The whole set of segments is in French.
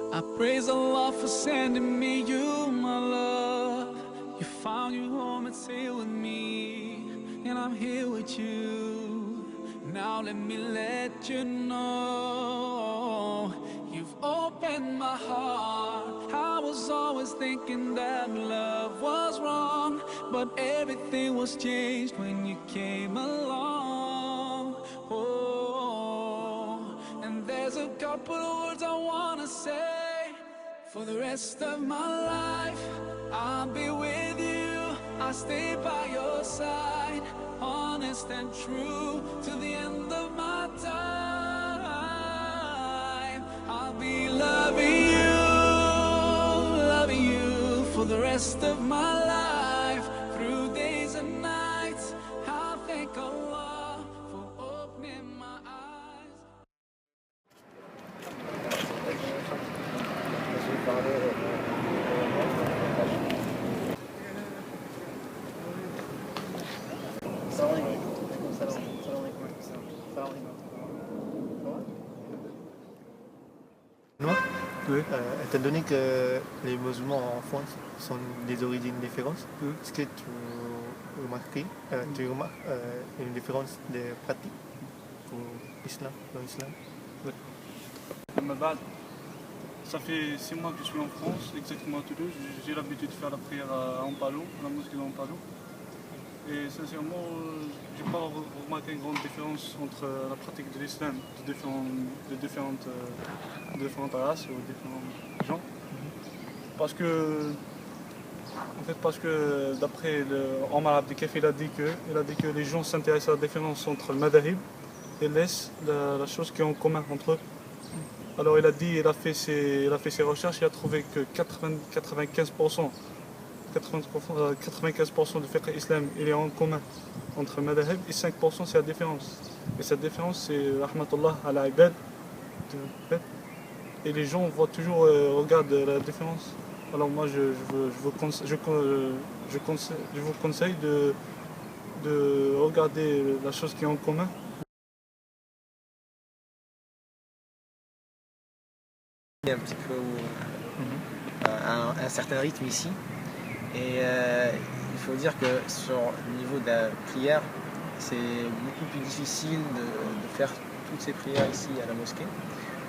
I praise Allah for sending me you, my love. You found your home, it's here with me, and I'm here with you. Now let me let you know, you've opened my heart. I was always thinking that love was wrong, but everything was changed when you came along. Oh, and there's a couple of words I wanna say. For the rest of my life, I'll be with you. I'll stay by your side, honest and true, to the end of my time. I'll be loving you for the rest of my life, through days and nights. I'll thank Allah for opening my eyes. Oui. Étant donné que les musulmans en France sont des origines différentes, est-ce que tu remarques une différence de pratique pour l'islam, dans l'islam? Oui. Ça fait 6 mois que je suis en France, exactement à Toulouse. J'ai l'habitude de faire la prière à Ampalo, la mosquée d'Ampalo. Et sincèrement, je n'ai pas remarqué une grande différence entre la pratique de l'islam de différentes races ou différents gens. Parce que d'après Omar Abdelkaf, il a dit que les gens s'intéressent à la différence entre le madhahib et laissent la chose qui est en commun entre eux. Alors il a fait ses recherches, il a trouvé que 95% du fiqh islam il est en commun entre madhab et 5% c'est la différence. Et cette différence c'est rahmatullah ala ibad. Et les gens voient toujours regardent la différence. Alors moi je vous conseille de regarder la chose qui est en commun. Un petit peu un certain rythme ici et il faut dire que sur le niveau de la prière c'est beaucoup plus difficile de faire toutes ces prières ici à la mosquée.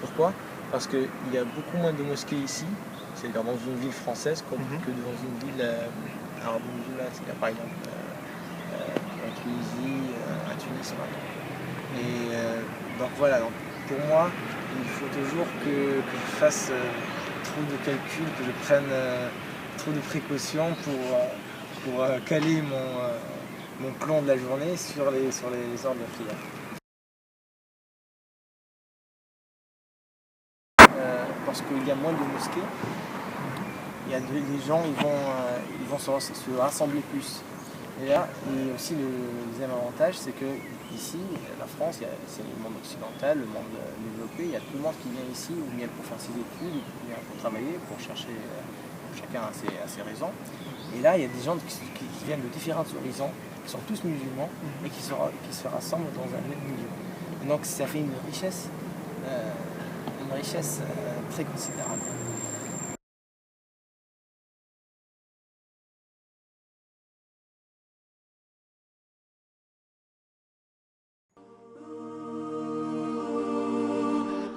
Pourquoi? Parce qu'il y a beaucoup moins de mosquées ici, c'est-à-dire dans une ville française que dans une ville arabo-musulmane, c'est-à-dire par exemple en Tunisie, à Tunis. Et donc voilà, donc, pour moi il faut toujours que je fasse trop de calculs, que je prenne trop de précautions pour caler mon plan de la journée sur les heures de la prière. Parce qu'il y a moins de mosquées, les gens ils vont se rassembler plus. Et là, et aussi le deuxième avantage, c'est que ici, la France, c'est le monde occidental, le monde développé, il y a tout le monde qui vient ici, ou vient pour faire ses études, ou vient pour travailler, pour chercher, chacun a ses raisons. Et là, il y a des gens qui viennent de différents horizons, qui sont tous musulmans, et qui se rassemblent dans un même milieu. Et donc ça fait une richesse très considérable.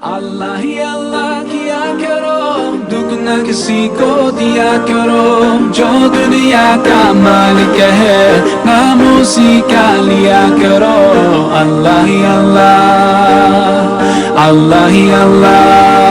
अल्लाह ही अल्लाह किया करो, दुख न किसी को दिया करो, जो दुनिया का मालिक है नाम उसी का लिया करो। अल्लाह ही अल्लाह, अल्लाह ही अल्लाह।